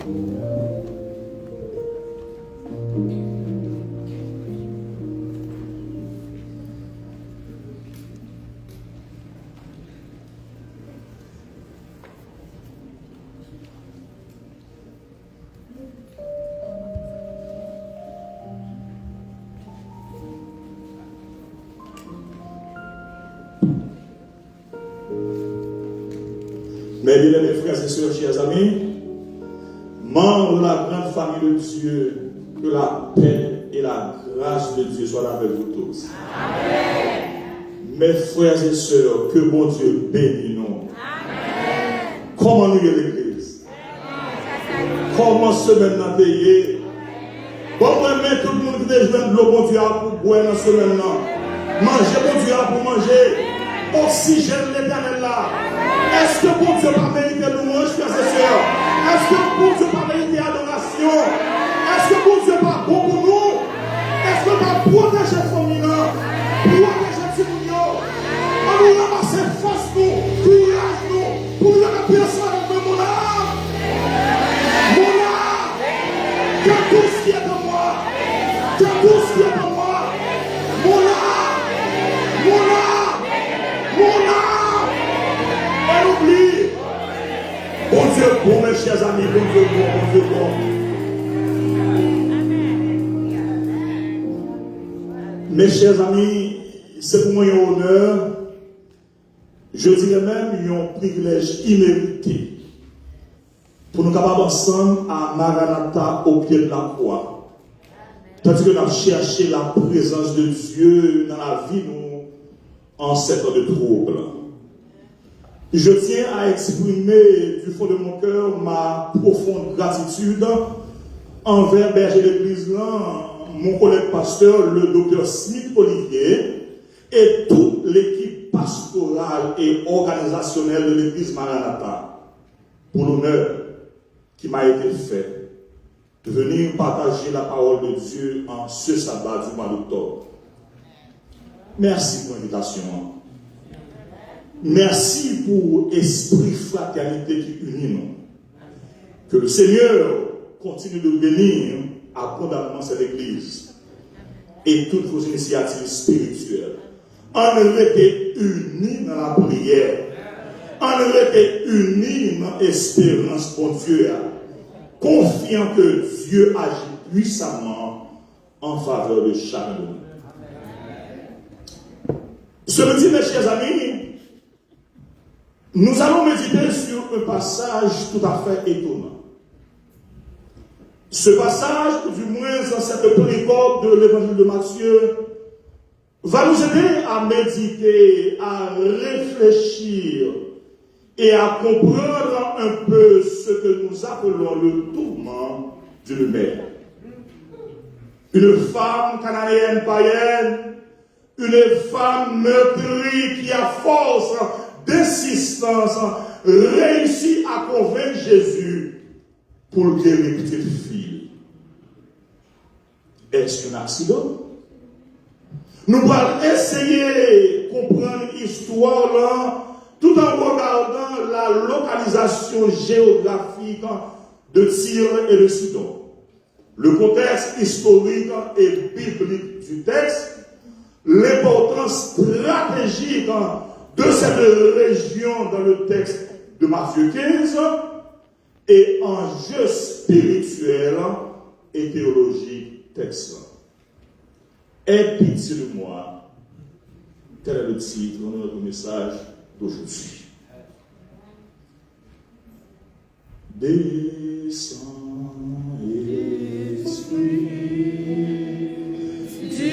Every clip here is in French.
Mes bien-aimés frères et sœurs, chers amis, membres de la grande famille de Dieu, que la paix et la grâce de Dieu soient avec vous tous. Amen. Mes frères et sœurs, que bon Dieu bénisse nous. Amen. Comment nous y est l'église? Comment semaine n'a payé? Bon, mais tout le monde qui est de l'eau, bon Dieu a pour boire dans ce semaine-là. Manger, bon Dieu a pour manger. Oxygène l'éternel là. Est-ce que bon Dieu va mériter louange, frères et sœurs? Est-ce que bon Dieu va mériter adoration? Est-ce que bon Dieu va bon pour nous? Est-ce que va protéger la famille là? Protéger les petits? On nous ramasse force nous, courage nous, pour la personne de mon âme. Mon âme, que tout ce qui est en moi, que tout ce qui est en moi, mon âme, mon âme, mon âme. On oublie. Bon Dieu bon, mes chers amis, bon Dieu bon, bon Dieu bon. Mes chers amis, c'est pour moi un honneur, je dirais même un privilège immérité, pour nous capables ensemble à Maranatha au pied de la croix. Tandis que nous avons cherché la présence de Dieu dans la vie nous en cette heure de trouble. Je tiens à exprimer du fond de mon cœur ma profonde gratitude envers berger d'église, mon collègue pasteur, le docteur Smith Olivier, et toute l'équipe pastorale et organisationnelle de l'église Maranatha, pour l'honneur qui m'a été fait de venir partager la parole de Dieu en ce sabbat du mois d'octobre. Merci pour l'invitation. Merci pour l'esprit fraternité qui unit nous. Que le Seigneur continue de bénir abondamment cette église et toutes vos initiatives spirituelles. On était unis dans la prière. On était unis dans l'espérance pour Dieu. Confiant que Dieu agit puissamment en faveur de chacun de nous. Ce midi, mes chers amis, nous allons méditer sur un passage tout à fait étonnant. Ce passage, du moins dans cette péricope de l'évangile de Matthieu, va nous aider à méditer, à réfléchir et à comprendre un peu ce que nous appelons le tourment d'une mère. Une femme cananéenne païenne, une femme meurtrie qui, à force d'insistance, réussit à convaincre Jésus pour guérir une petite fille. Est-ce un accident? Nous allons essayer de comprendre l'histoire là, tout en regardant la localisation géographique de Tyr et de Sidon. Le contexte historique et biblique du texte, l'importance stratégique de cette région dans le texte de Matthieu 15 et enjeux spirituels et théologiques texte. Aie pitié de moi. Tel est le titre de notre message d'aujourd'hui. Descends, Esprit du Dieu.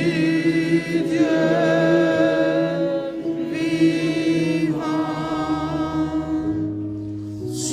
Qui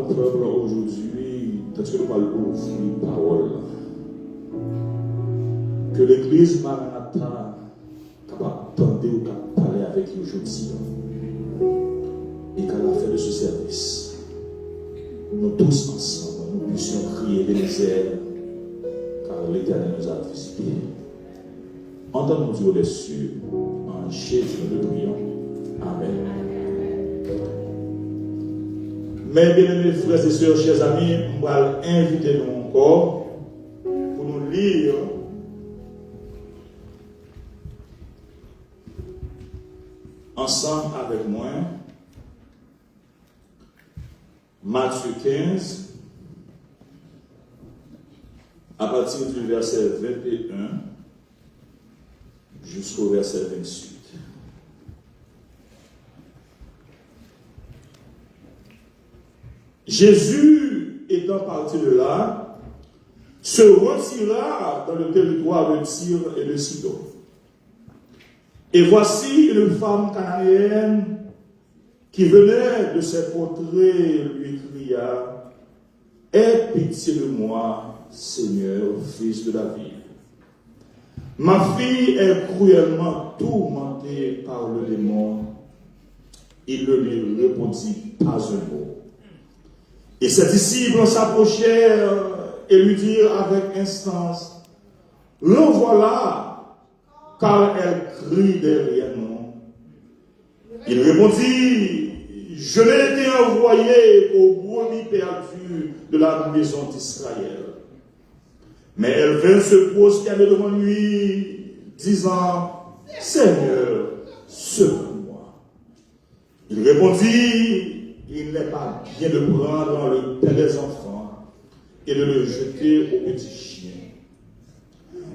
notre peuple aujourd'hui, parce que nous allons ouvrir la parole, que l'Église Maranatha capable d'entendre ou capable de parler avec nous aujourd'hui, et qu'à la fin de ce service, nous tous ensemble, nous puissions crier des misères, car l'Éternel nous a visités. Entendons Dieu les cieux, en Jésus nous prions. Amen. Mes bien-aimés frères et sœurs, chers amis, on va inviter nous encore pour nous lire ensemble avec moi Matthieu 15 à partir du verset 21 jusqu'au verset 28. Jésus, étant parti de là, se retira dans le territoire de Tyr et de Sidon. Et voici une femme cananéenne qui venait de ses contrées lui cria: aie pitié de moi, Seigneur, fils de David. Ma fille est cruellement tourmentée par le démon. Il ne lui répondit pas un mot. Et ses disciples s'approchèrent et lui dirent avec instance: l'envoie-la, car elle crie derrière nous. Il répondit: je n'ai été envoyé qu'aux brebis perdues de la maison d'Israël. Mais elle vint se prosterner devant lui, disant: Seigneur, secours-moi. Il répondit: il n'est pas bien de prendre le pain des enfants et de le jeter aux petits chiens.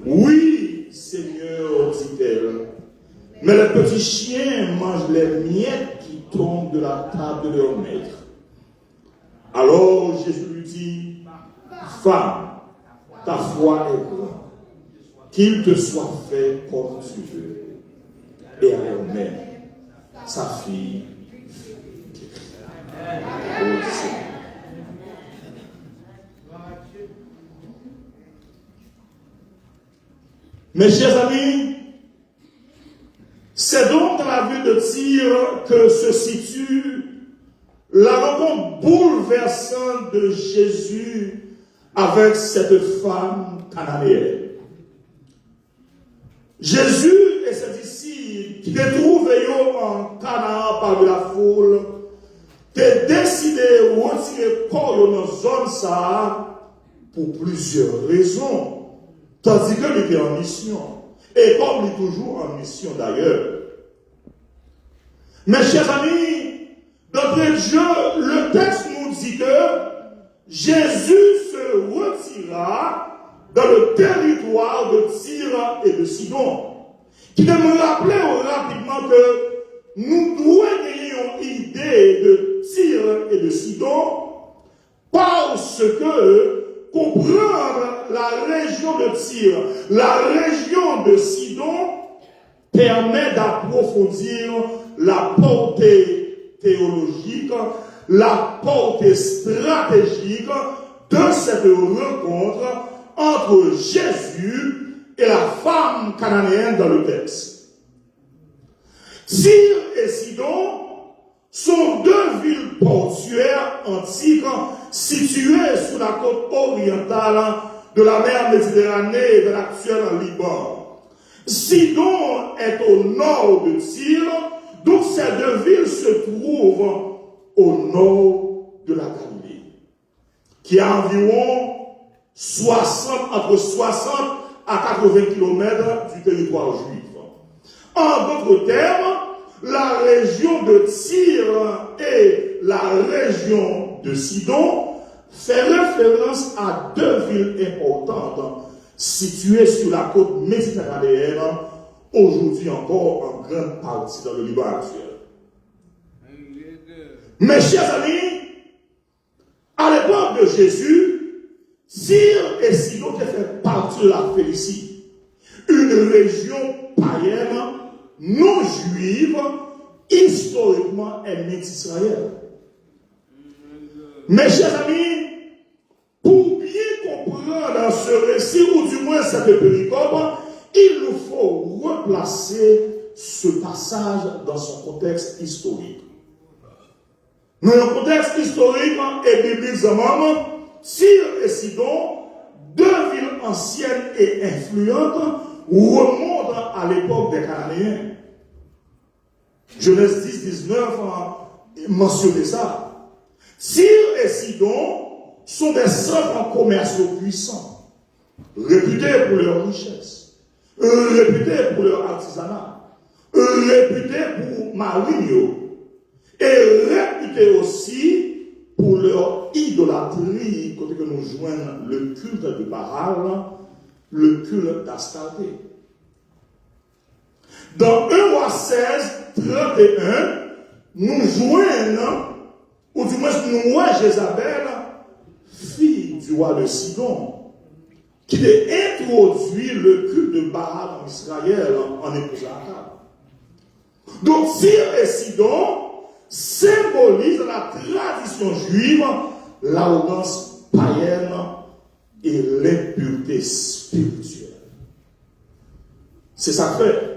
Oui, Seigneur, dit-elle, mais les petits chiens mangent les miettes qui tombent de la table de leur maître. Alors Jésus lui dit: femme, ta foi est grande, qu'il te soit fait comme tu veux. Et elle-même, sa fille, mes chers amis, c'est donc dans la ville de Tyr que se situe la rencontre bouleversante de Jésus avec cette femme cananéenne. Jésus et ses disciples qui se trouvaient en Canaan parmi la foule, ont décidé de retirer corps dans la zone ça pour plusieurs raisons. Tandis qu'il était en mission. Et comme il est toujours en mission d'ailleurs. Mes chers amis, d'entrée de jeu, le texte nous dit que Jésus se retira dans le territoire de Tyr et de Sidon. Qui de me rappeler rapidement que nous devons avoir une idée de Tyr et de Sidon parce que comprendre la région de Tyr, la région de Sidon permet d'approfondir la portée théologique, la portée stratégique de cette rencontre entre Jésus et la femme cananéenne dans le texte. Tyr et Sidon sont deux villes portuaires antiques situées sur la côte orientale de la mer Méditerranée et de l'actuel Liban. Sidon est au nord de Tyr, donc ces deux villes se trouvent au nord de la Galilée, qui est à environ entre 60 à 80 km du territoire juif. En d'autres termes, la région de Tyr et la région de Sidon fait référence à deux villes importantes situées sur la côte méditerranéenne, aujourd'hui encore en grande partie dans le Liban actuel. Mes chers amis, à l'époque de Jésus, Tyr et Sidon qui fait partie de la Phénicie, une région païenne non juive, historiquement ennemie d'Israël. Mes chers amis, pour bien comprendre ce récit, ou du moins cette péricope, il nous faut replacer ce passage dans son contexte historique. Dans le contexte historique et biblique, Tyr et Sidon, deux villes anciennes et influentes, remontent à l'époque des Cananéens. Genèse 10-19 mentionnait ça. Tyr et Sidon sont des centres commerciaux puissants, réputés pour leur richesse, réputés pour leur artisanat, réputés pour marine, et réputés aussi pour leur idolâtrie, côté que nous joignons le culte de Baal, le culte d'Astarté. Dans 1 roi 16, 31, nous joignons, ou du moins nous voyons Jézabel, fille du roi de Sidon, qui a introduit le culte de Baal en Israël en épousant Akab. Donc Tyr et Sidon symbolisent la tradition juive, l'arrogance païenne et l'impureté spirituelle. C'est ça que fait.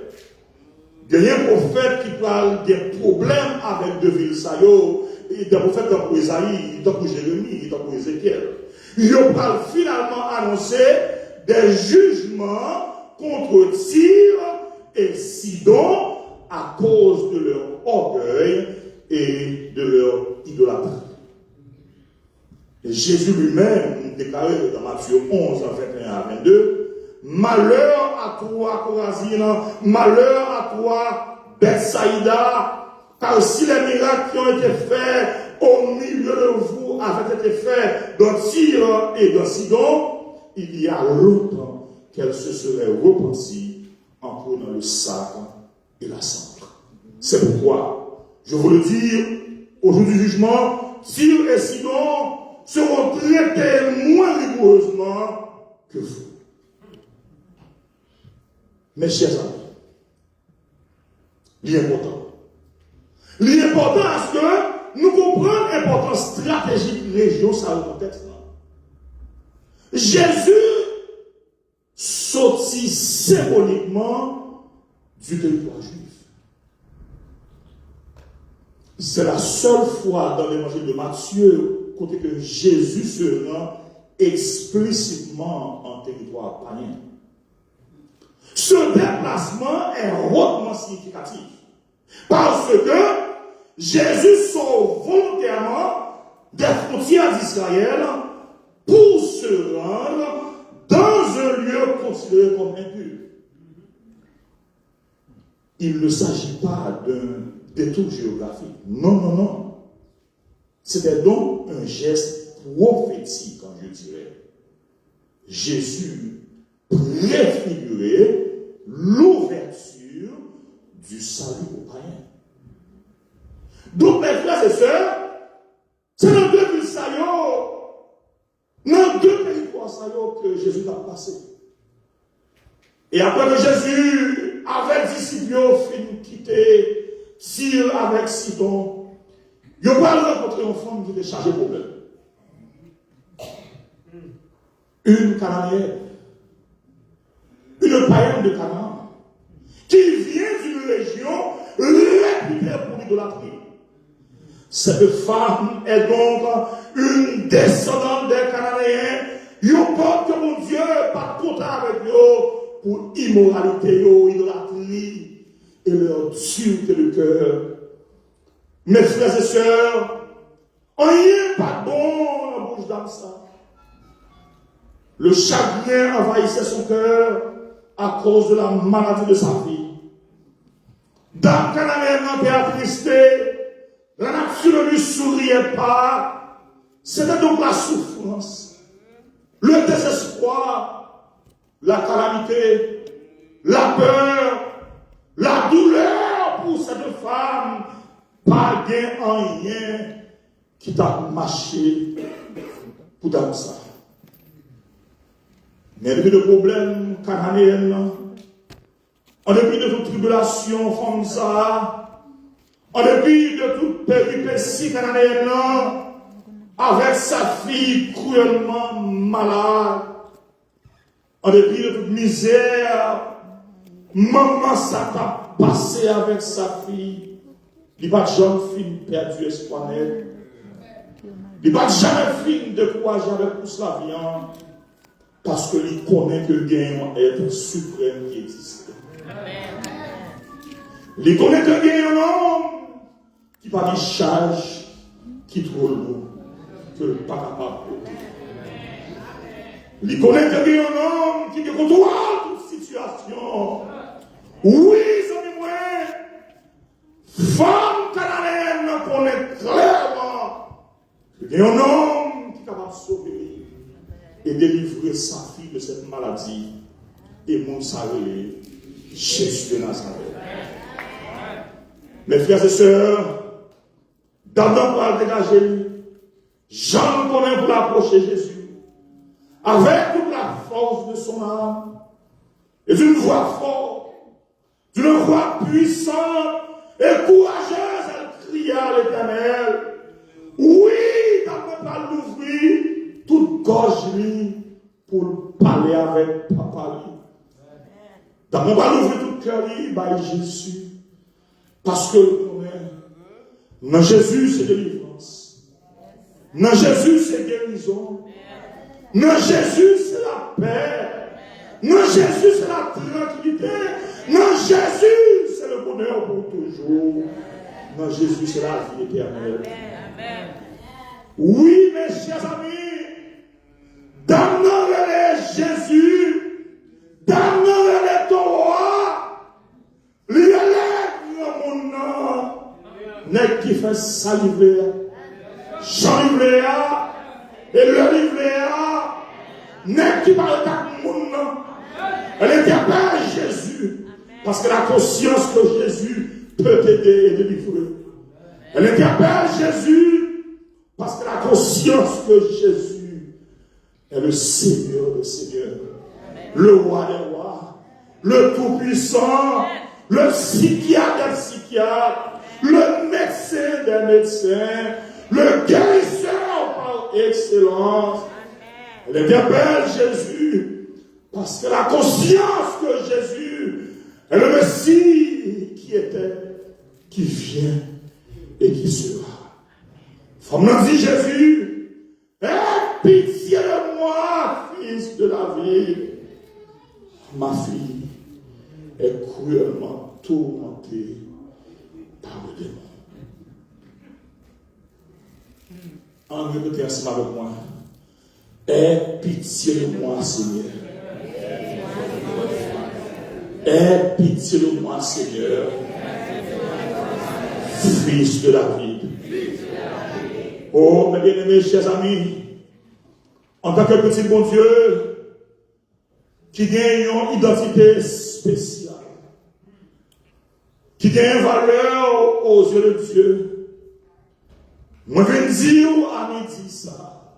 Il y a un prophète qui parle des problèmes avec deux villes, des prophètes comme pour Isaïe, comme Jérémie, comme pour Ézéchiel. Il parle finalement annoncer des jugements contre Tyr et Sidon à cause de leur orgueil et de leur idolâtrie. Et Jésus lui-même déclarait dans Matthieu 11, 21 à 22, malheur à toi, Chorazine, malheur à toi, Bethsaïda, car si les miracles qui ont été faits au milieu de vous avaient été faits dans Tyr et dans Sidon, il y a longtemps qu'elles se seraient repenties en prenant le sac et la cendre. C'est pourquoi, je vous le dis, au jour du jugement, Tyr et Sidon seront traités moins rigoureusement que vous. Mes chers amis, l'important est que nous comprenons l'importance stratégique région, ça le contexte là. Jésus sortit symboliquement du territoire juif. C'est la seule fois dans l'évangile de Matthieu côté que Jésus se rend explicitement en territoire païen. Ce déplacement est hautement significatif parce que Jésus sort volontairement des frontières d'Israël pour se rendre dans un lieu considéré comme impur. Il ne s'agit pas d'un détour géographique. Non. C'était donc un geste prophétique, comme je dirais. Jésus préfigurait l'ouverture du salut aux païens. Donc, mes frères et sœurs, c'est dans deux villes dans deux territoires que Jésus a passé. Et après que Jésus avait disciple fini quitter Tyr avec Sidon, il va rencontrer une femme qui était chargée de problème. Une Cananéenne, une païenne de Canaan, qui vient d'une région réputée pour l'idolâtrie. Cette femme est donc une descendante des Cananéens. Il porte que mon Dieu pas content avec eux pour immoralité, idolâtrie et leur dureté de cœur. Mes frères et sœurs, on n'y est pas bon dans la bouche d'âme ça. Le chagrin envahissait son cœur à cause de la maladie de sa fille. Dans Cananéen était attristé, la nature ne lui souriait pas. C'était donc la souffrance, le désespoir, la calamité, la peur, la douleur pour cette femme. Pas gain en rien qui t'a marché pour ta ça. Mais depuis le problème cananéen, en dépit de toute tribulation comme ça, en dépit de toute péripétie cananéenne, avec sa fille cruellement malade, en dépit de toute misère, maman ça t'a passé avec sa fille. Il n'y a pas de jeune fille perdu espoir net. Il n'y a pas de jamais fille de courage avec tout cela vient. Parce que il connaît que le gain est un suprême qui existe. Il connaît que le gain un homme qui pas de charge, qui trouve le mot, que le pas capable de. Il connaît que le gain un homme qui contrôle toute situation. Oui, c'est moi. Femme cananéenne connaît clairement que il y a un homme qui est capable de sauver et délivrer sa fille de cette maladie. Et mon salut, Jésus de Nazareth. Mes frères et sœurs, d'abord pour le dégager, Jean connaît pour l'approcher Jésus, avec toute la force de son âme, et d'une voix forte, d'une voix puissante et courageuse, elle cria à l'Éternel. Oui, d'abord pas l'ouvrir, toute gorge lui, pour parler avec papa lui. D'abord pas l'ouvrir tout cœur lui, par Jésus. Parce que dans Jésus, c'est délivrance. Dans Jésus, c'est guérison. Dans Jésus, c'est la paix. Dans Jésus, c'est la tranquillité. Dans Jésus, c'est le bonheur pour toujours. Dans Jésus, c'est la vie éternelle. Oui, mes chers amis, dans le Jésus, dans le Torah, n'est qui fait saliver, j'enlivrer, et le livrer, n'est qui parle de mon nom. Elle était pas Jésus, parce que la conscience que Jésus peut t'aider et délivrer. Elle était pas Jésus, parce que la conscience que Jésus est le Seigneur des Seigneurs, le roi des rois, le tout-puissant, le psychiatre des psychiatres, le médecin des médecins, le guérisseur par excellence. Elle est bien belle, Jésus, parce que la conscience que Jésus est le Messie qui était, qui vient et qui sera. Femme nous dit Jésus, aie pitié de moi, fils de David. Ma fille est cruellement tourmentée par le démon. En répétez ensemble avec moi. Aie pitié de moi, Seigneur. Aie pitié de moi, Seigneur. Fils de David. Oh, mes bien-aimés, chers amis, en tant que petit bon Dieu, qui gagne une identité spéciale, qui gagne une valeur aux yeux de Dieu. Moi, je viens dire à midi ça.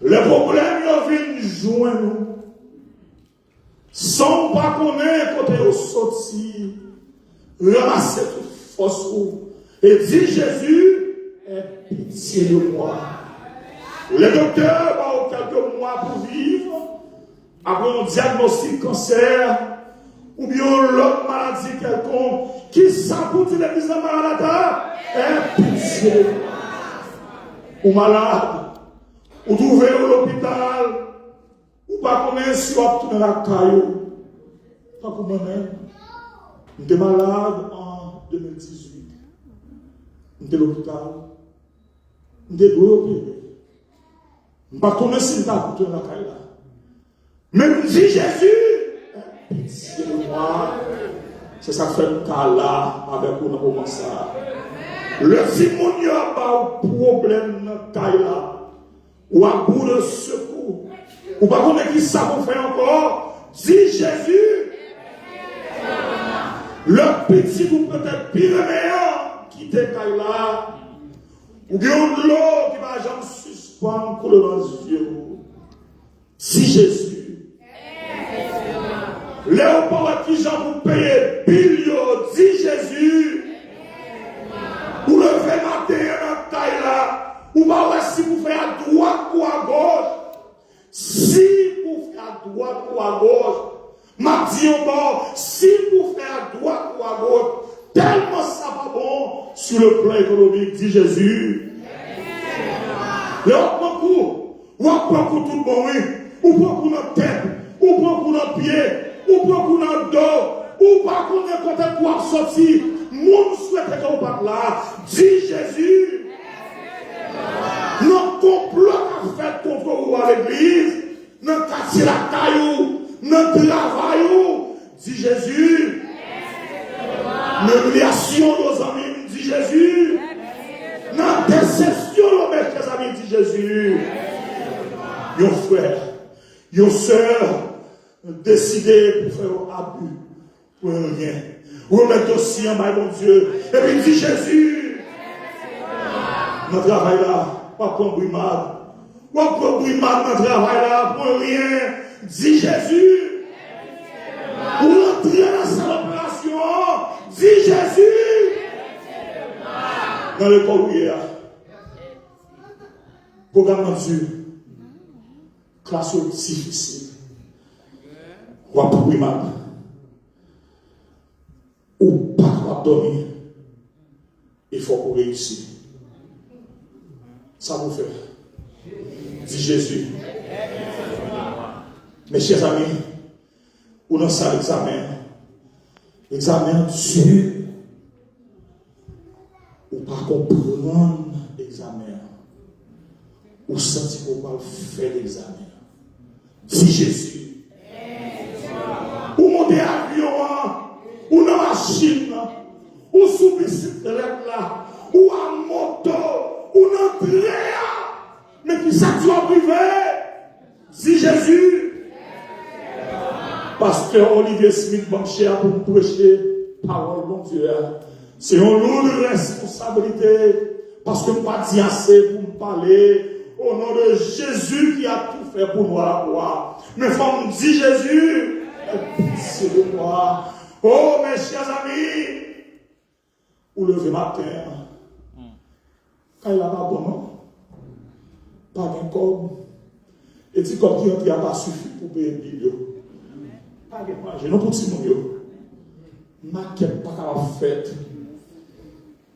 Les problèmes viennent joindre nous. Sans pas connaître côté au sorti, ramasser toute force et dire Jésus, aie pitié de moi. Les docteurs ont quelques mois pour vivre. Après un diagnostic cancer, ou bien l'autre maladie quelconque, qui s'apporte l'église de malade, est pitié. Ou malade, ou trouvé à l'hôpital, ou pas connaître si on tourne la caillou. Pas pour moi-même. J'étais malade en 2018. J'étais à l'hôpital. J'étais opéré. Je ne pas connaître si on tourne la caillou. Mais si Jésus, pitié de moi, c'est ça que fait un cas là, avec nous, comment ça. Le Simon n'a pas de problème dans le cas là, ou à bout de secours, ou pas qu'on qui ça qu'on fait encore, si Jésus, le petit ou peut-être pire meilleur, qui te caille là, ou bien de l'eau qui va jamais suspendre pour le yeux. Si Jésus, Léopold qui j'en vous paye billion, dit Jésus, pour lever matin dans taille là, Ou pas si vous faites à droite ou à gauche. Si vous faites à droite ou à gauche. M'a dit au bord, si vous faites à droite ou à gauche, tellement ça va bon sur le plan économique, dit Jésus. Le prend coup, ou prend coup tout le monde, ou prend coup dans la tête, ou prend coup dans le pied, ou prend coup dans le dos, ou pas qu'on ait côté pour sortir. Moi, je souhaite que vous parlez là, dit Jésus. Notre complot qu'a fait contre vous à l'église, notre casser la caillou, notre travail, dit Jésus. L'humiliation de nos amis, dit Jésus. Notre déception de mes amis, dit Jésus. Yon frère, yon soeur, décidé pour faire abus, pour rien. Remettre aussi en bas, mon Dieu. Et puis dit Jésus. Notre travail là, pas pour brimade. Pas pour brimade, notre travail là, pour rien. Dit Jésus. Pour entrer dans cette opération, dit Jésus. Dans l'école où il y a. Programme Dieu. Classe difficile. Ou pas pour brimade. Ou pas pour dormir. Il faut pour réussir. Ça vous fait. Dit Jésus. Mes chers amis, ou dans ça l'examen. L'examen Dieu. Ou pas comprendre l'examen. Ou sentir qu'on va faire l'examen. Dit Jésus. Ou monter à l'avion, ou dans la machine, ou sous bicyclette là, ou à moto, ou dans le train. Mais qui ça tu vas priver? Si Jésus. Pasteur Olivier Smith, bon cher, pour nous prêcher parole, mon Dieu. C'est une lourde responsabilité. Parce que nous ne pas dit assez pour nous parler. Au nom de Jésus qui a tout fait pour nous à la croix. Mais il faut me dire Jésus, pitié de moi. Oh mes chers amis, vous levez matin. Quand il n'a pas bon nom, pas de comme. Et si comme qui entre, il n'a pas suffi pour payer le bill. Pas de manger, non pour petit monde. Maquette pas qu'à la fête.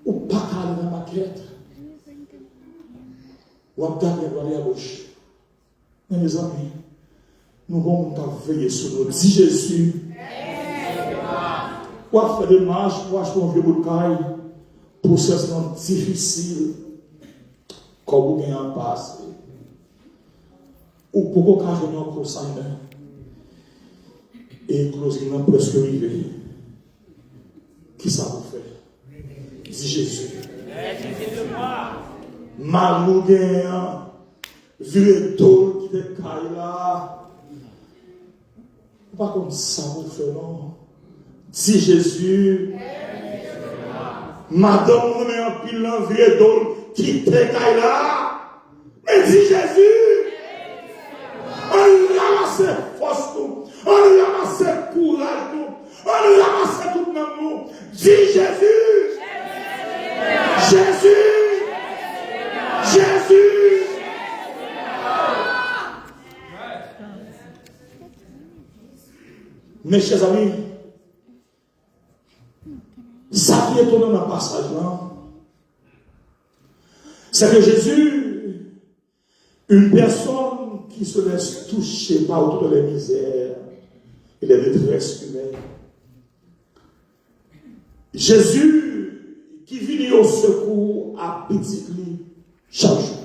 Ou pas qu'à aller dans la maquette. Ou à aller à gauche. Mais mes amis, nous allons veiller sur nous. Dis Jésus. Ou à faire des marches, ou à acheter un vieux bout de caille. Pour ces moments difficiles. Comme vous gagnez en passe. Ou pour qu'on ait un consigne. Et closing presque arrivé. Qui ça vous fait? Dis Jésus. Malou gagnant, vieux tôle qui te caille là. Pas comme ça vous fait non. Dis Jésus. Madame, on est en pile en vieux tôle qui te caille là. Mais dis Jésus. On ramasse force nous. On ramasse courage nous. On ramasse tout dans nous. Dis Jésus. Jésus. Jésus. Mes chers amis, ça qui est étonnant dans le passage là, c'est que Jésus, une personne qui se laisse toucher par toutes les misères et les détresses humaines, Jésus qui vient au secours à petit lit chaque jour.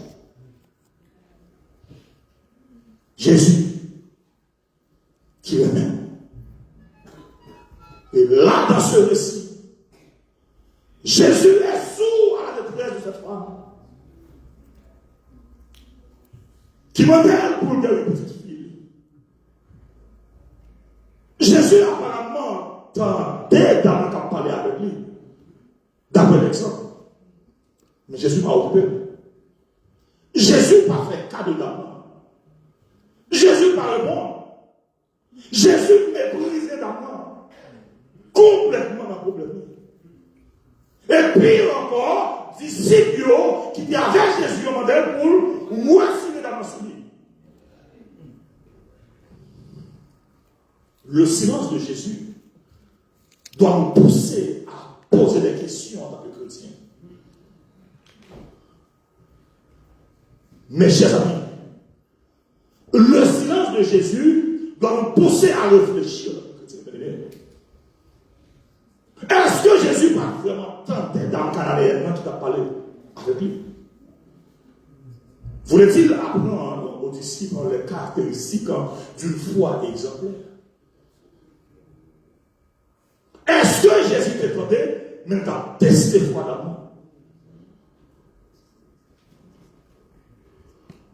Jésus qui remet. Et là, dans ce récit, Jésus est sourd à la détresse de cette femme qui modèle pour une petite fille. Jésus apparemment tentait d'aller parler avec lui, d'après l'exemple. Mais Jésus m'a occupé. Jésus n'a pas fait cas de dame. Jésus n'a pas répondu. Jésus méprisé d'abord. Complètement dans le problème. Et pire encore, disciples qui étaient avec Jésus au modèle pour retirer dans le lui. Le silence de Jésus doit nous pousser à poser des questions en tant que chrétiens. Mes chers amis, le silence de Jésus doit nous pousser à réfléchir en tant que chrétiens. Est-ce que Jésus va vraiment tenter dans le Canadien qui a parlé avec lui? Voulait-il apprendre aux disciples les caractéristiques d'une foi exemplaire? Est-ce que Jésus t'a tenté, même t'as testé foi d'amour?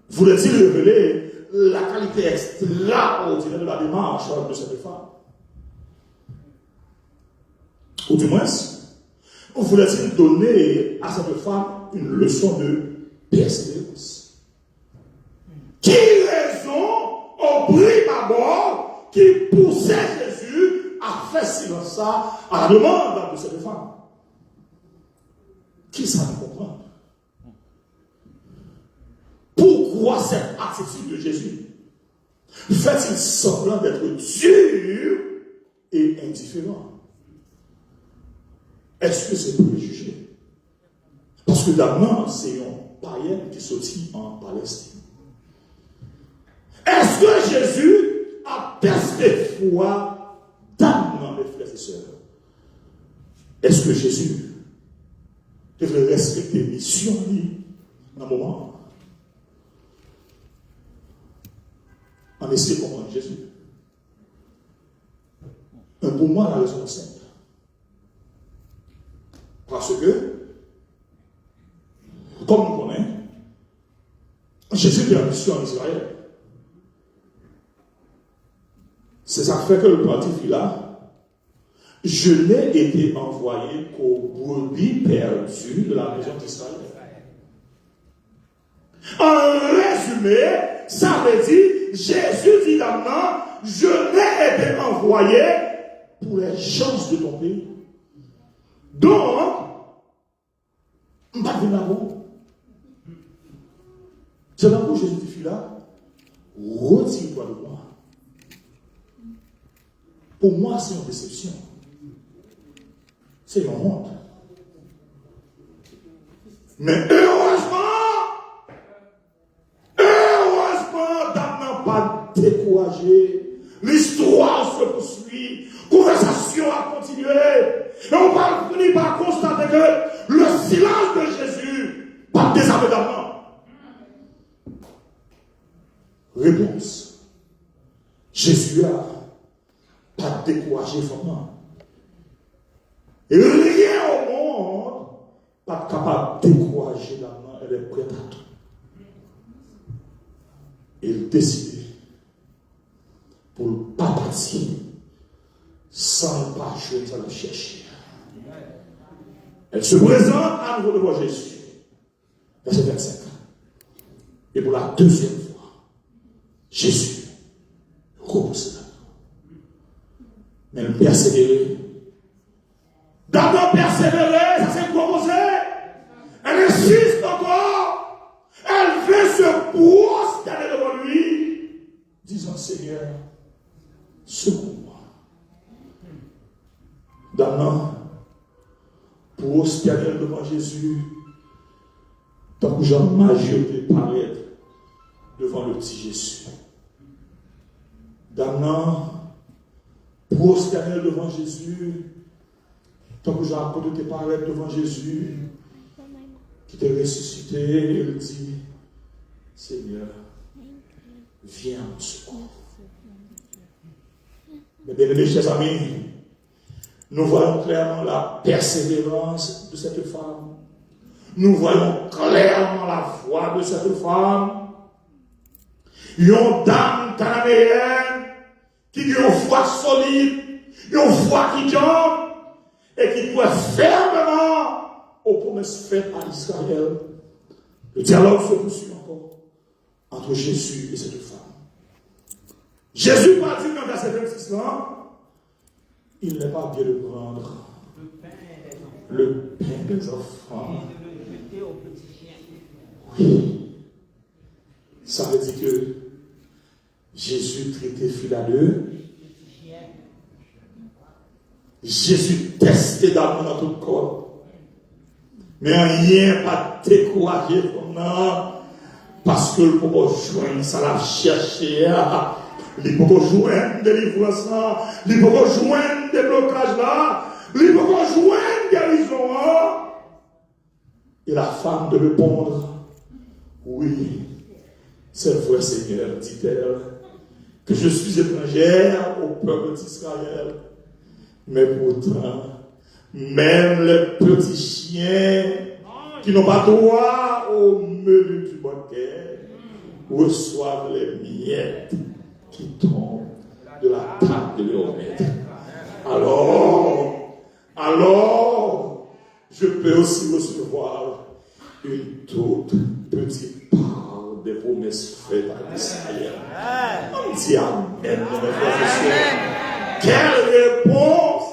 Voulait-il révéler la qualité extraordinaire de la démarche de cette femme? Ou du moins, voulait-il donner à cette femme une leçon de persévérance? Qui raison au prime abord qui poussait Jésus à faire silence à la demande de cette femme? Qui ça nous comprend? Pourquoi cette attitude de Jésus fait-il semblant d'être dur et indifférent? Est-ce que c'est préjugé? Parce que d'abord, c'est un païen qui sortit en Palestine. Est-ce que Jésus a testé foi d'abord, mes frères et sœurs? Est-ce que Jésus devrait respecter mission dans un moment? En essayant de comprendre Jésus. Pour moi, la raison est simple. Parce que, comme nous connaissons, Jésus est en mission en Israël. C'est ça qui fait que le pontife là, je n'ai été envoyé qu'aux brebis perdues de la maison d'Israël. En résumé, ça veut dire, Jésus dit maintenant, je n'ai été envoyé pour les gens de ton pays. Donc, on va venir là-haut. C'est là où Jésus dit là, retire-toi de moi. Pour moi, c'est une déception. C'est une honte. Mais heureusement, d'abord pas découragé. L'histoire se poursuit. Conversation a continué. Et on va finir par constater que le silence de Jésus pas désarmé d'abord. Réponse. Jésus a pas découragé vraiment. Et rien au monde pas capable de décourager d'abord. Elle est prête à tout. Il décidait pour ne pas partir sans pas jouer à le chercher. Elle se présente à nouveau devant Jésus. Verset 25. Et pour la deuxième fois, Jésus repousse la main. Mais elle persévérait. D'abord persévérer, ça s'est proposé. Elle insiste encore. Elle veut se prosterner devant lui, disant Seigneur, secours-moi. D'abord, prosterner devant Jésus, tant que Jean Magie peut paraître devant le petit Jésus. D'abord, prosterner devant Jésus, tant que Jean peut paraître devant Jésus, qui t'a ressuscité, il dit, Seigneur, viens en secours. Mes bien-aimés, chers amis, nous voyons clairement la persévérance de cette femme. Nous voyons clairement la foi de cette femme. Une dame cananéenne qui a une foi solide, une foi qui tombe et qui doit fermement aux promesses faites à Israël. Le dialogue se poursuit encore entre Jésus et cette femme. Jésus va dire dans verset 26 là, il n'est pas bien de prendre le pain des enfants Oui. Ça veut dire que Jésus traitait filaleux. Jésus testait d'amour dans tout le corps. Mais rien pas découragé non. Parce que le pauvre joindre, ça l'a cherché. Il peut joindre délivrance là. Il peut joindre des blocages là. Il peut joindre guérison là. Et la femme de répondre, oui, c'est vrai Seigneur, dit-elle, que je suis étrangère au peuple d'Israël. Mais pourtant, même les petits chiens qui n'ont pas droit au menu du banquet reçoivent les miettes qui tombent de la table de leur maître. Alors, je peux aussi recevoir une toute petite part des promesses faites à Israël. On dit Amen, mes frères et sœurs. Quelle réponse!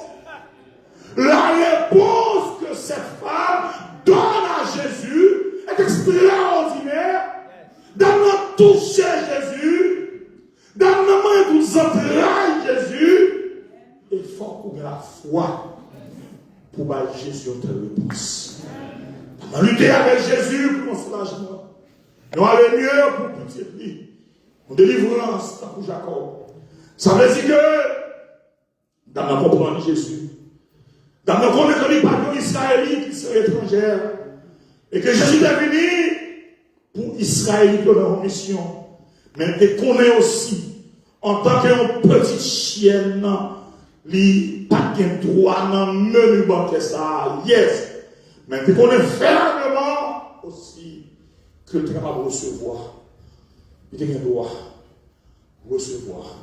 La réponse que cette femme donne à Jésus est extraordinaire. Dans le toucher Jésus, dans le moment où nous entrailles Jésus, il faut qu'on ait la foi pour que Jésus ait une réponse. On lutter avec Jésus pour mon soulagement. Nous allons mieux pour petit prix. Pour délivrance, pour Jacob. Ça veut dire que, dans le comprendre Jésus, dans le comprendre que pas d'Israélites qui sont étrangers, et que Jésus est venu pour Israël dans la mission, mais qu'il connaît aussi, en tant qu'un petit chien, il n'a pas de droit dans le menu banquet ça, yes. Mais qu'il connaît fermement aussi que le travail de recevoir. Il a un droit de recevoir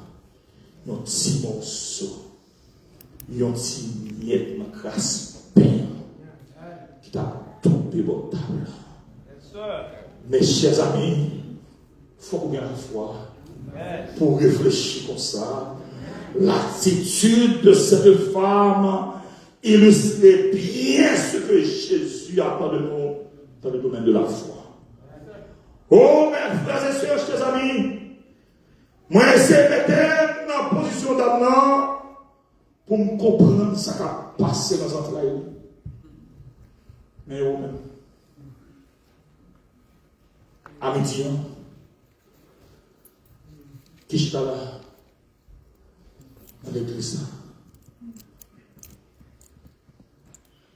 un petit morceau, un petit miette de grâce pain qui t'a tombé sur la table. Mes chers amis, il faut qu'on ait la foi pour réfléchir comme ça. L'attitude de cette femme illustrait bien ce que Jésus attend de nous dans le domaine de la foi. Oh, mes frères et sœurs, chers amis, moi, j'essaie de mettre dans la position d'Amnon pour me comprendre ce qui a passé dans notre entrailles. Mais vous-même, à midi, qui est là, dans l'église,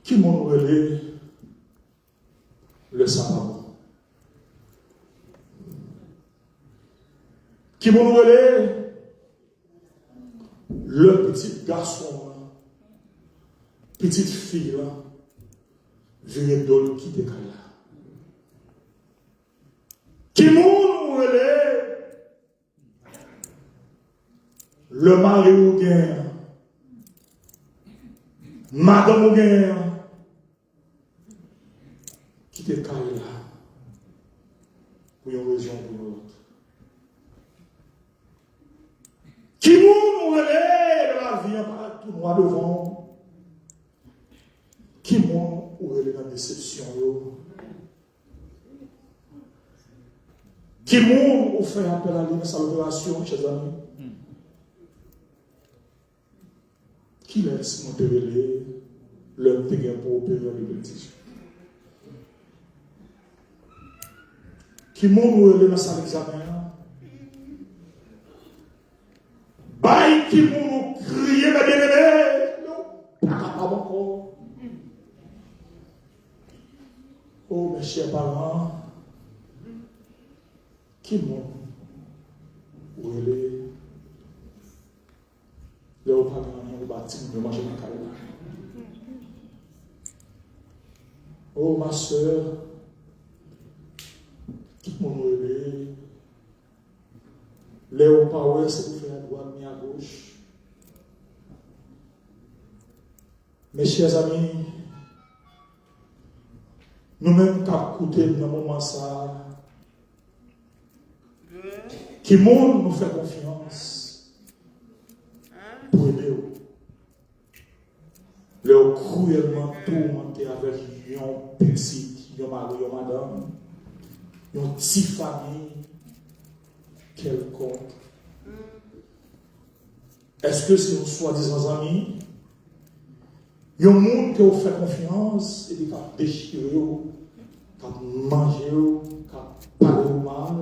qui m'ont relé le sabbat. Qui m'ont relé le petit garçon, petite fille, vient d'ol qui décale. Qui m'ont relé le mari ou gain, madame ou gain, qui décale là, pour une raison ou pour une autre. Qui nous relève la vie en tout noir devant. Qui nous relève la déception. Qui nous fait appel à la salvation, chers amis. Qui laisse nous révéler l'homme qui est pour opérer le bêtise. Qui nous relève dans sa examen. Bail qui nous crier, mais bien aimé, non, pas capable encore. Oh, mes chers parents, qui m'ont relé, les parents ont bâti, de manger ma carrière. Oh, ma soeur, qui m'ont relé, les hauts power, c'est pour faire à droite, ni à gauche. Mes chers amis, nous-mêmes qui écoutons dans le moment ça, qui monde nous fait confiance pour aider eux. Les cruellement tourmentés avec un petit yon mari, yon madame, yon petite famille quelconque. Est-ce que c'est un soi-disant ami? Yon monde qui vous fait confiance et qui va déchirer, qui va manger, qui va parler mal.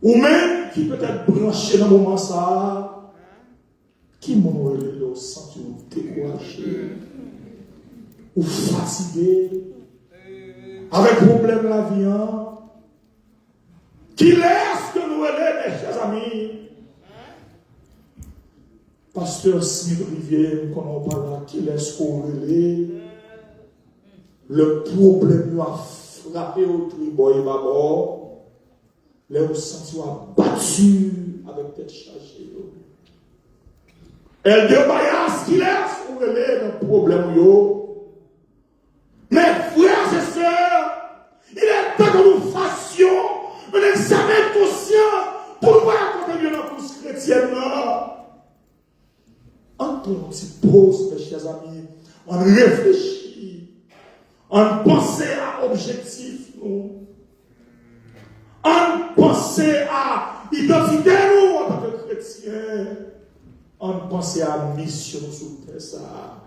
Ou même qui peut être branché dans le moment ça, qui m'a senti découragé, ou fatigué, avec problème la vie, qui laisse que nous aider, mes chers amis. Pasteur Smith Rivière, quand on parle là, qui laisse qu'on relève, le problème lui a frappé au triboy et bâbord. Les sentiments battus avec tête chargée. Elle débayasse qui laisse ou relève le problème. Mais frères et sœurs, il est temps que nous fassions un examen conscient pour voir comment nous dans la course chrétienne. On se pose, mes chers amis, on réfléchit, on pense à l'objectif. On pense à l'identité nous en tant que chrétiens. On pense à la mission sous terre ça.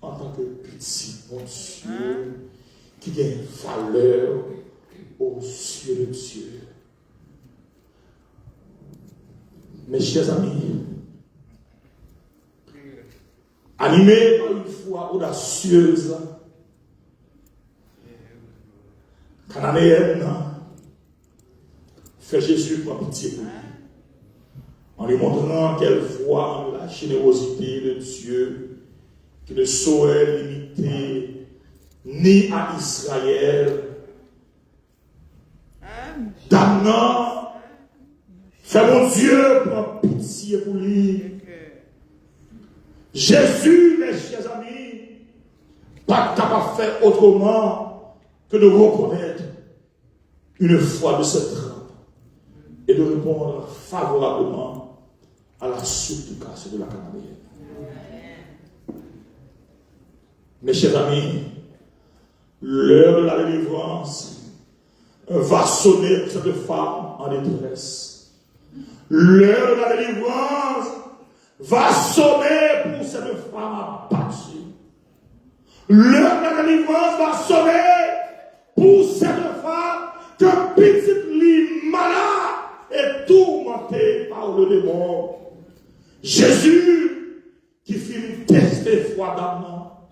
En tant que petit bon Dieu qui a une valeur aux yeux de Dieu. Mes chers amis, animés par une foi audacieuse, cananéenne, fait Jésus pour pitié pour lui. En lui montrant qu'elle voit en la générosité de Dieu qui ne saurait limiter ni à Israël. Damnant, fait mon Dieu pour pitié pour lui. Jésus, mes chers amis, pas capable de faire autrement que de reconnaître une foi de cette trempe et de répondre favorablement à la supplication de la Cananéenne. Mes chers amis, l'heure de la délivrance va sonner pour cette femme en détresse. L'heure de la délivrance va sonner pour cette femme abattue. L'heure de la délivrance va sonner pour cette femme que petite lit malade et tourmentée par le démon. Jésus qui finit tester froidement.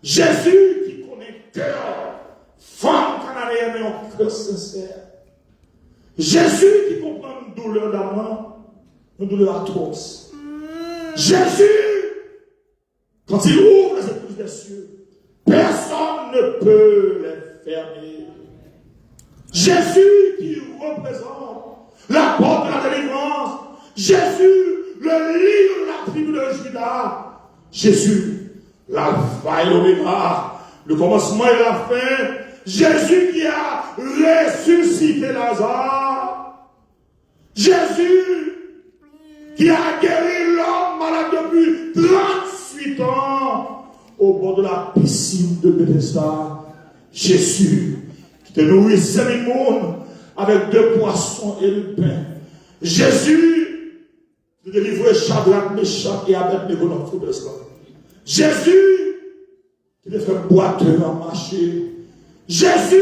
Jésus qui connaît cœur, femme cananéenne et un cœur sincère. Jésus qui comprend une douleur d'amant, une douleur atroce. Jésus, quand il ouvre les épouses des cieux, personne ne peut les fermer. Jésus qui représente la porte de la délivrance. Jésus, le livre de la tribu de Judas. Jésus, l'alpha et l'oméga, le commencement et la fin. Jésus qui a ressuscité Lazare. Jésus qui a guéri l'homme malade depuis 38 ans au bord de la piscine de Bethesda. Jésus qui te nourrit 5000 monde avec 2 poissons et le pain. Jésus qui te délivre Shadrach, Meshach et Abednego dans le feu d'esclave. Jésus qui te fait boiteux en marché. Jésus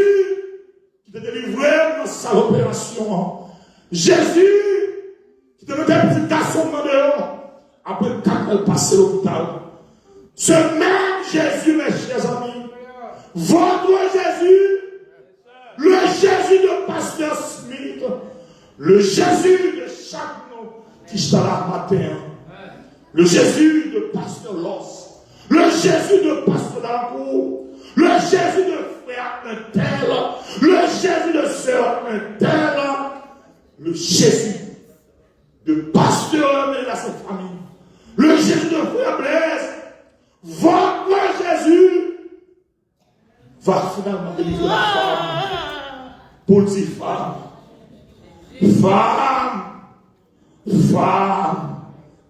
qui te délivre dans sa opération. Jésus qui te met un petit garçon dehors après 4 ans passé l'hôpital. Ce même Jésus, mes chers amis, votre Jésus, le Jésus de Pasteur Smith, le Jésus de chaque nom qui está là matin, le Jésus de Pasteur Loss, le Jésus de Pasteur Dancourt, le Jésus de frère Intel, le Jésus de sœur Intel, le Jésus de Pasteur et à sa famille, le Jésus de frère Blaise, votre Jésus va finalement délivrer la femme pour dire femme,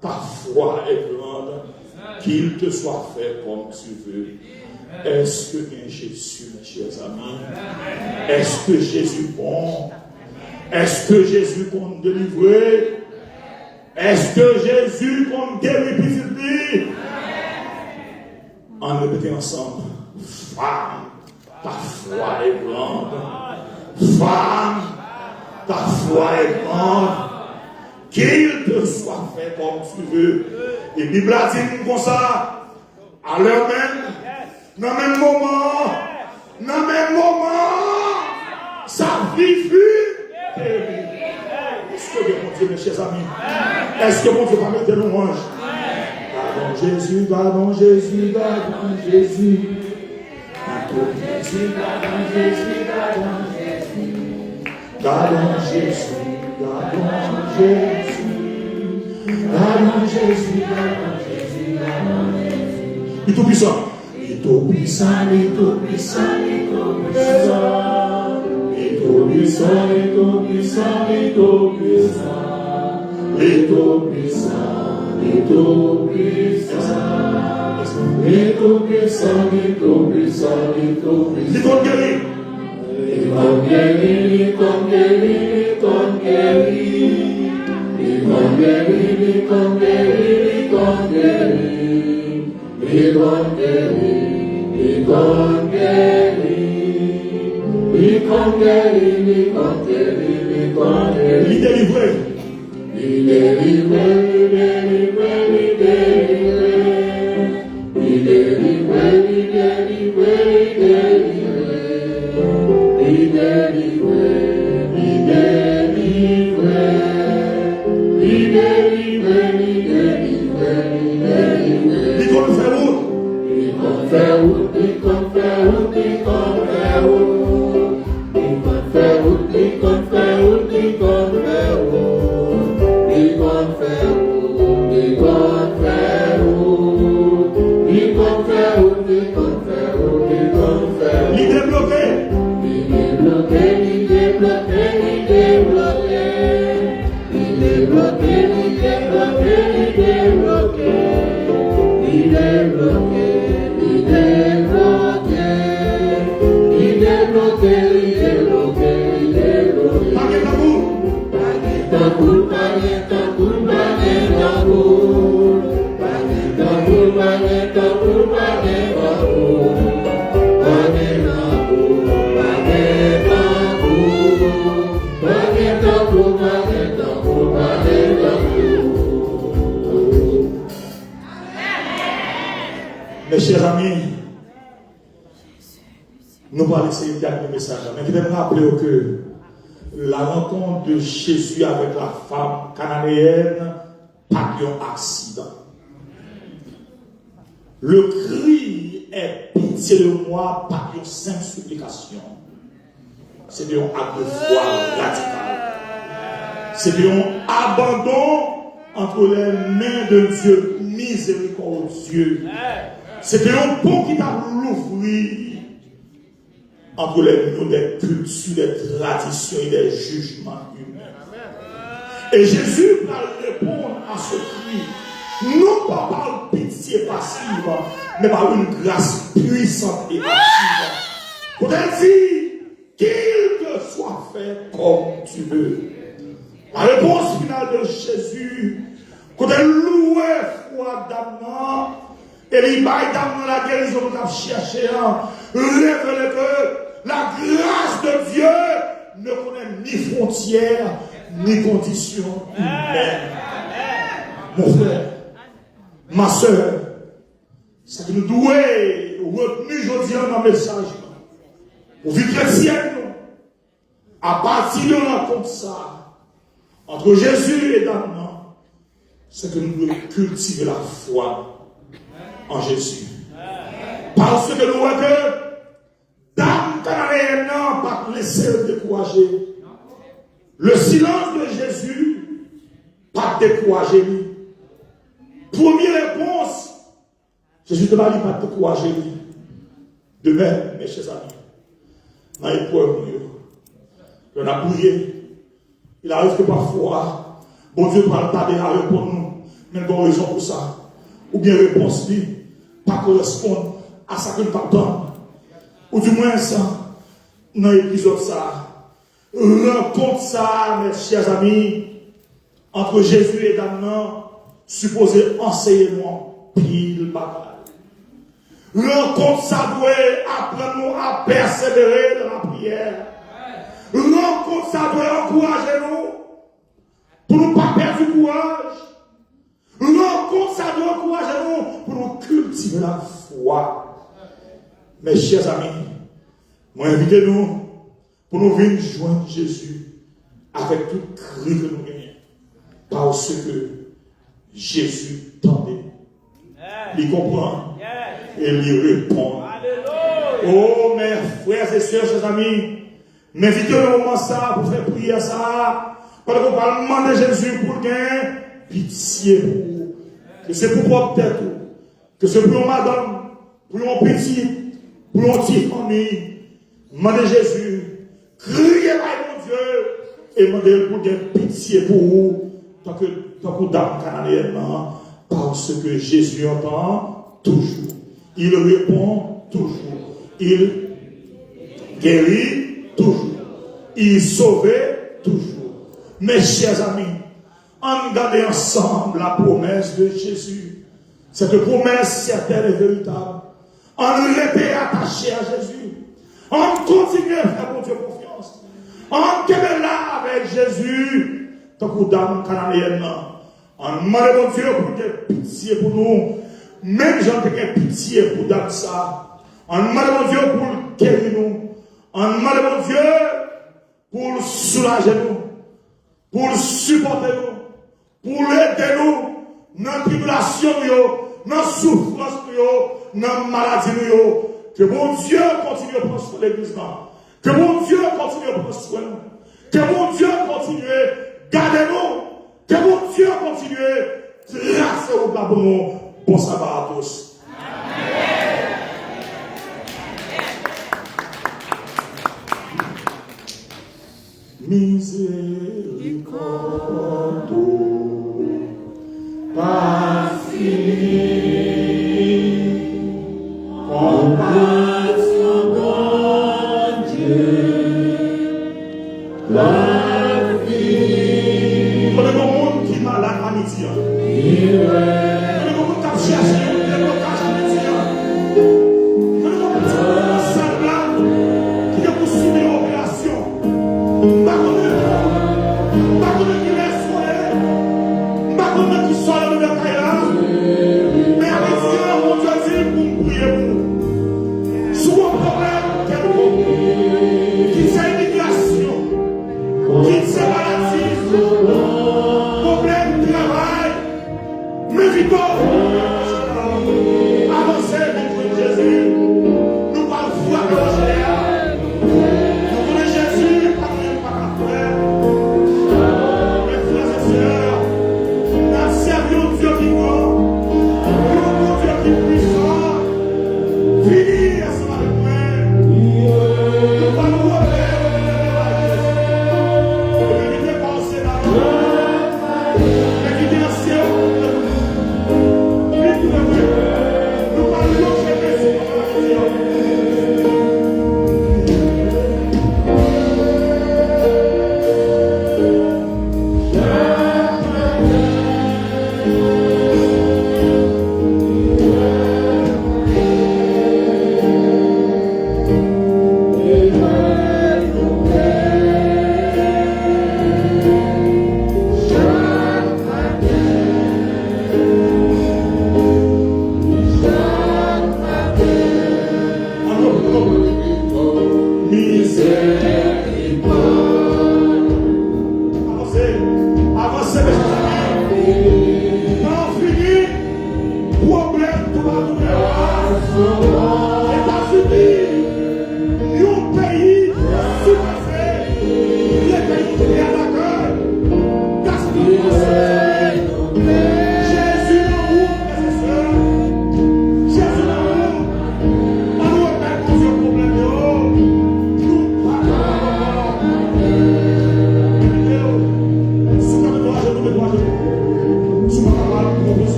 ta foi est grande. Qu'il te soit fait comme tu veux. Est-ce que bien Jésus, mes chers amis? Est-ce que Jésus bon? Est-ce que Jésus compte délivrer? Est-ce que Jésus compte guérir petit? On répète ensemble. Femme, ta foi est grande. Femme, ta foi est grande. Qu'il te soit fait comme tu veux. Et la Bible a dit comme ça, à l'heure même, dans le même moment, sa vie fut guérie. Est-ce que mon Dieu, mes chers amis, est-ce que mon Dieu va mettre louange? Pardon Jésus, pardon Jésus, pardon Jésus. Pardon Jésus, pardon Jésus, pardon Jésus. Pardon Jésus, pardon Jésus. Pardon Jésus, pardon Jésus, pardon Jésus. Il est tout puissant. Il est tout puissant, il est tout puissant, il est tout puissant. Il est tout puissant, il est tout puissant, il est tout puissant. Il est tout puissant, il est tout puissant. Il est tout puissant, il est tout puissant, il est tout puissant. Il est tout guéri. Il est guéri, il est guéri, il est guéri. Mes chers amis, nous allons essayer de garder le message. Mais je vais me rappeler que la rencontre de Jésus avec la femme cananéenne, pas un accident. Le cri est pitié de moi, pas une simple supplication. C'est un acte de foi radical. C'est un abandon entre les mains de Dieu miséricordieux. C'est un pont qui t'a l'ouvrir entre les mains des cultures, des traditions et des jugements humains. Et Jésus va répondre à ce cri, non pas par une pitié passive, mais par une grâce puissante et active. Pour te dire, qu'il te soit fait comme tu veux. La réponse finale de Jésus, quand elle louait foi d'amant, et les bails d'amant la guérison que nous avons cherché, révèle que la grâce de Dieu ne connaît ni frontières, ni conditions humaines. Mon frère, ma soeur, c'est que nous devons retenir aujourd'hui dans le message. Pour vivre chrétienne, à partir de rencontre ça, entre Jésus et Damnan, c'est que nous devons cultiver la foi en Jésus. Parce que nous voyons que Dame cananéenne n'a pas laissé le décourager. Le silence de Jésus pas décourager lui. Première réponse, Jésus ne va pas décourager lui. Demain, mes chers amis, dans l'épreuve, on a prié. Il arrive que parfois, bon Dieu parle pas de la pour nous, mais bon raison pour ça. ou bien réponse li, pas correspondre à ça que nous attendons. Ou du moins ça, dans l'épisode ça, rencontre ça, mes chers amis, entre Jésus et Damnan, supposé enseignement, pile bataille. Rencontre ça doit apprendre nous à persévérer dans la prière. Rencontre ça doit encourager nous pour ne pas perdre du courage. Rencontre ça doit encourager nous pour nous cultiver la foi. Mes chers amis, moi invitez-nous pour nous venir joindre Jésus avec tout cri que nous gagnons. Parce que Jésus tendait. Il comprend et il répond. Oh mes frères et sœurs, chers amis, m'invitez-nous au moment ça pour faire prier ça. Parce qu'on va demander Jésus pour gagner pitié pour vous. Que c'est pour votre tête, que c'est pour madame, pour mon petit, pour mon petit famille. Demandez Jésus, criez par mon Dieu et demandez pour gagner pitié pour vous. Tant que dame cananéenne, parce que Jésus entend toujours. Il répond toujours. Il guérit toujours. Il sauve toujours. Mes chers amis, on regarde ensemble la promesse de Jésus. Cette promesse certaine et véritable. On répète attaché à Jésus. On continue à faire pour Dieu confiance. On est là avec Jésus. Tant que dame cananéenne, on demande mon Dieu pour qu'il pitié pour nous. Même j'en ai pitié pour dame ça. On demande mon Dieu pour guérir nous. On demande mon Dieu pour soulager nous. Pour supporter nous. Pour aider nous. Dans la tribulation, dans la souffrance, dans la maladie. Que mon Dieu continue à prendre soin de l'église. Que mon Dieu continue à prendre soin de nous. Que mon Dieu continue à garder nous. Que mon Dieu continue à tracer au plat pour nous. Bon sabbat à tous. Miséricorde, passi, compassion, bon Dieu, la vie. Prenez le monde qui m'a la amitié. Prenez le monde qui a cherché le déblocage amitié. Prenez le monde qui a semblant qui a poursuivi l'opération. Pas qu'on qui laisse soigner, pas qu'on qui soit le Caïla.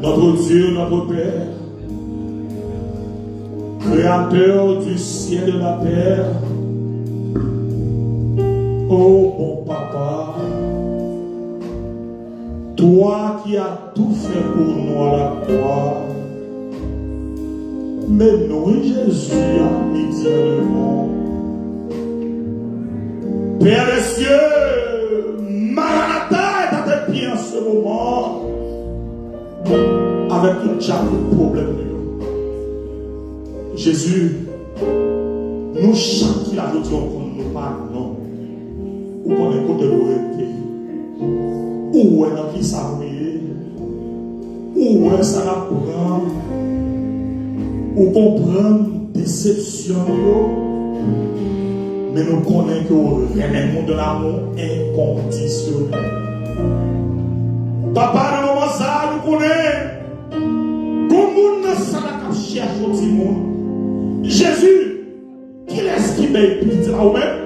Notre Dieu, notre Père, Créateur du ciel et de la terre, oh bon Papa, toi qui as tout fait pour nous à la croix, mais nous, Jésus, à midi devant. Père des cieux, Maranatha est à tes pieds en ce moment, avec tout chaque problème. Jésus, nous chantons la joie comme nous parlons, ou qu'on est côté de l'autorité, ou est dans qui ça brille, ou est ça la prend, ou comprendre déception, mais nous connaissons que rien de l'amour inconditionnel. Papa, dans le moment ça, nous connaissons comment nous sommes chercher au petit monde. Jésus, qui est-ce qui m'a épuisé à vous-même?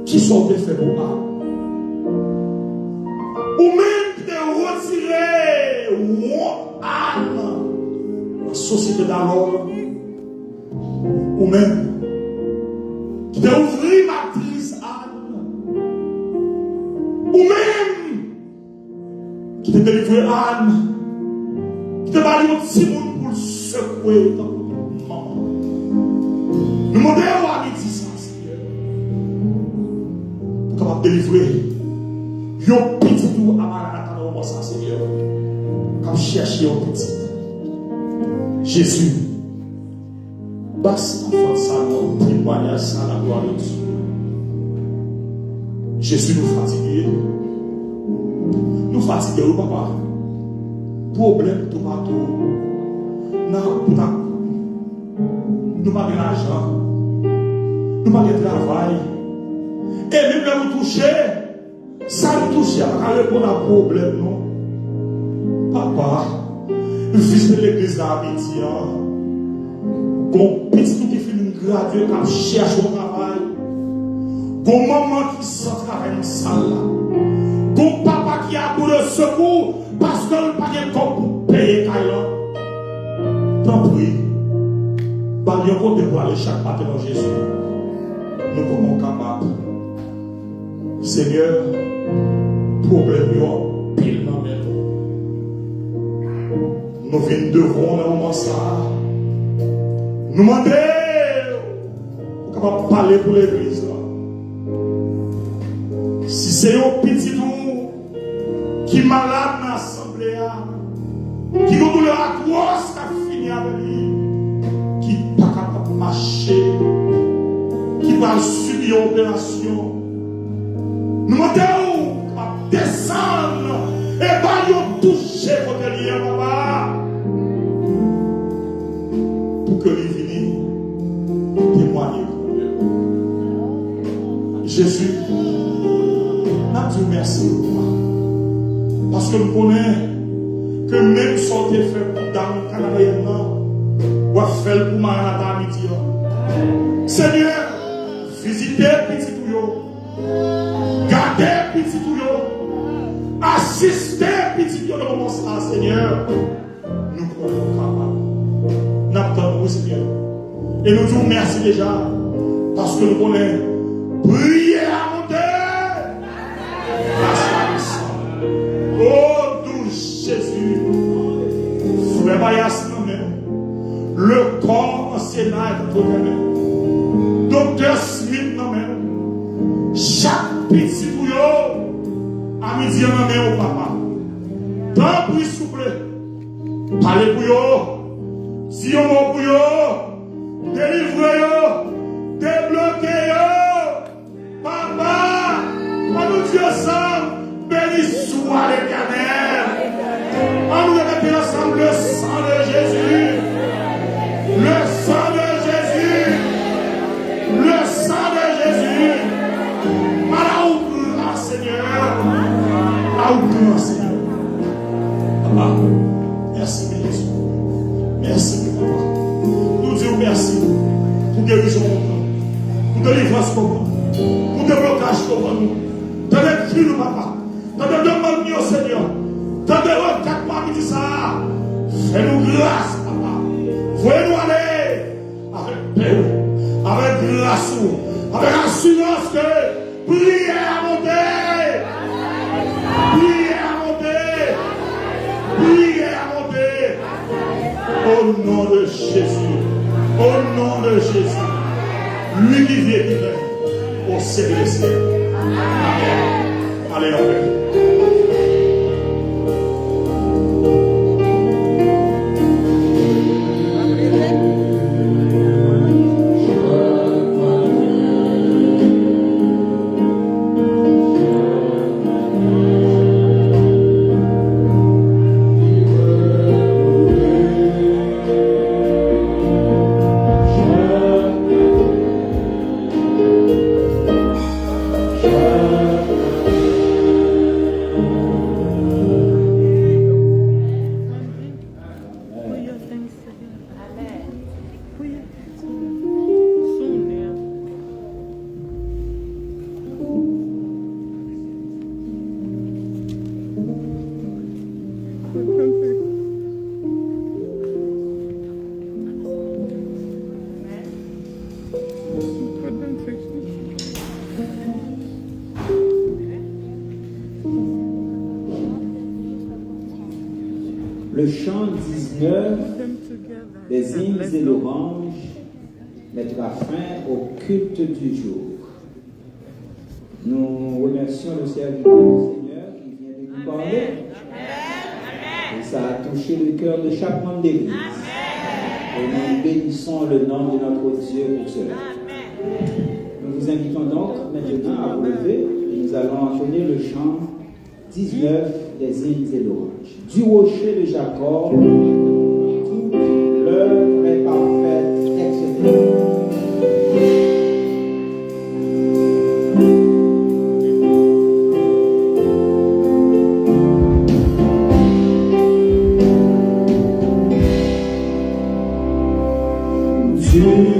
Qui sont des faits pour moi? Ou même qui te retirer âme dans la société d'alors? Ou même qui te ouvrir matrice âme? Ou même qui te délivrer âme? Qui te balaye au petit monde pour le secouer dans le moment. Nous demandons à midi ça, Seigneur. Pour capable délivrer. Yo petit tout à Maranatha dans le moment ça, Seigneur. Comme chercher un petit. Jésus. Basse enfant ça, non. Témoignage ça, la gloire de Dieu. Jésus nous fatigue. Nous fatiguons, papa. Problème tout partout. Non, nous n'avons pas d'argent. Nous n'avons pas de travail. Et même là, nous toucher, ça nous touche à répondre à un problème, non? Papa, fils de l'église d'Haïti, comme petit qui fait une graduée, qui cherche au travail, comme maman qui sort travailler dans la salle, comme papa qui a pour le secours, parce que nous n'avons pas de temps pour payer Kailan. Tant pis, il y a un côté pour aller chaque matin dans Jésus. Nous sommes capables. Seigneur, problème est pile dans mes nous venons devant le moment ça. Nous demandons pour parler pour l'église. Si c'est un petit nous qui est malade dans l'assemblée, qui a une douleur atroce, qui a fini avec lui, qui n'est pas capable de marcher, qui va subir une opération. Nous demandons à descendre et pas nous toucher contre lui, papa, pour que lui vienne témoigner. Jésus, nous disons merci pour toi. Parce que nous connaissons que même si on est fait pour Dame Canadien, on va faire pour Maranatha à midi. Seigneur, visitez petit touyo, gardez petit touyo, assistez petit touyo dans le moment ça, Seigneur. Nous croyons capables. Nous attendons, Seigneur. Et nous disons merci déjà, parce que nous connaissons prier à monter. Oh, doux Jésus, frère Bayas, le corps en Sénat est entre tes mains. Docteur Smith, non, même. Chaque petit bouillon, à midi, en main au papa. Tant plus souple. Parlez bouillon. Si on m'a bouillon, délivrez-yo, débloquez-yo. Papa, quand nous Dieu ensemble, foi l'Éternel. On nous répète ensemble le sang de Jésus. Le sang de Jésus. Le sang de Jésus. Malheur, Seigneur. Malheur, Seigneur. Papa, merci, Jésus. Merci, papa. Nous disons merci pour guérison, pour délivrance, pour déblocage, pour nous. T'as des cris, papa. T'as des demandes, Seigneur. T'as des requêtes, papa, qui dit ça. Fais-nous grâce, papa. Voyez-nous aller avec paix, avec grâce, avec assurance que prière à monter. Prière à monter. Prière à monter. Au nom de Jésus. Au nom de Jésus. Lui qui vient, qui vient. Au ciel des cieux. Amen. Allez, amen. Le chant 19 des hymnes et louanges mettra fin au culte du jour. Nous remercions le serviteur du Seigneur qui vient de nous parler. Et ça a touché le cœur de chaque membre d'église. Et nous bénissons le nom de notre Dieu pour cela. Nous vous invitons donc maintenant à vous lever et nous allons entonner le chant 19 des hymnes et louanges. Du rocher de Jacob, toute l'œuvre est parfaite, excellente. Toute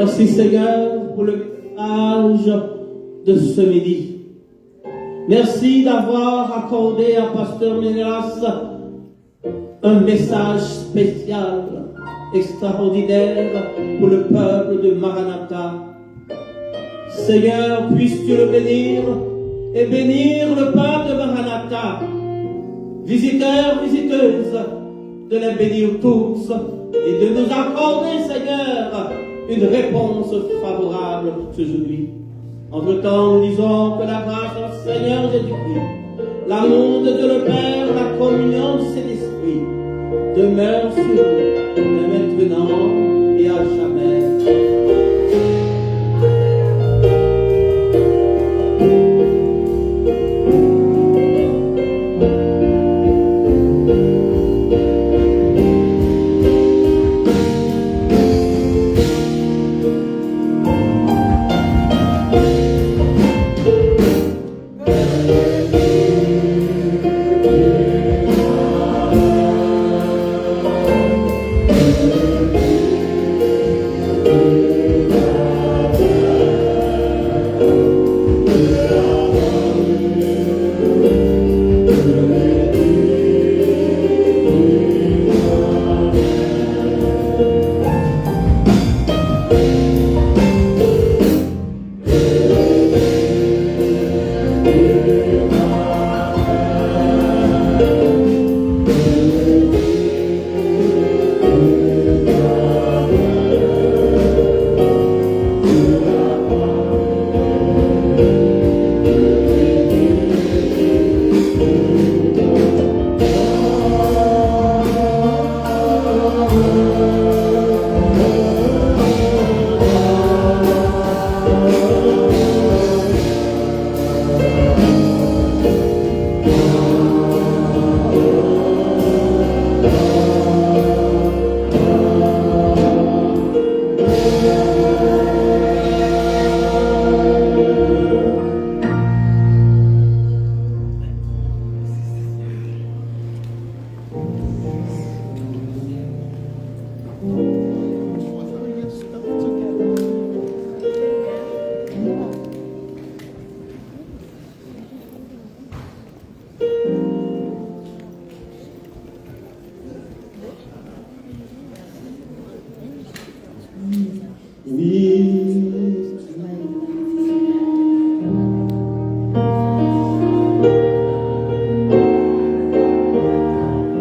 Merci Seigneur pour le message de ce midi. Merci d'avoir accordé à Pasteur Ménélas un message spécial, extraordinaire pour le peuple de Maranatha. Seigneur, puisses-tu le bénir et bénir le peuple de Maranatha. Visiteurs, visiteuses, de les bénir tous et de nous accorder, Seigneur, une réponse favorable aujourd'hui. Entre-temps, nous disons que la grâce de notre Seigneur Jésus-Christ, l'amour de Dieu le Père, la communion du Saint-Esprit demeure sur nous, dès maintenant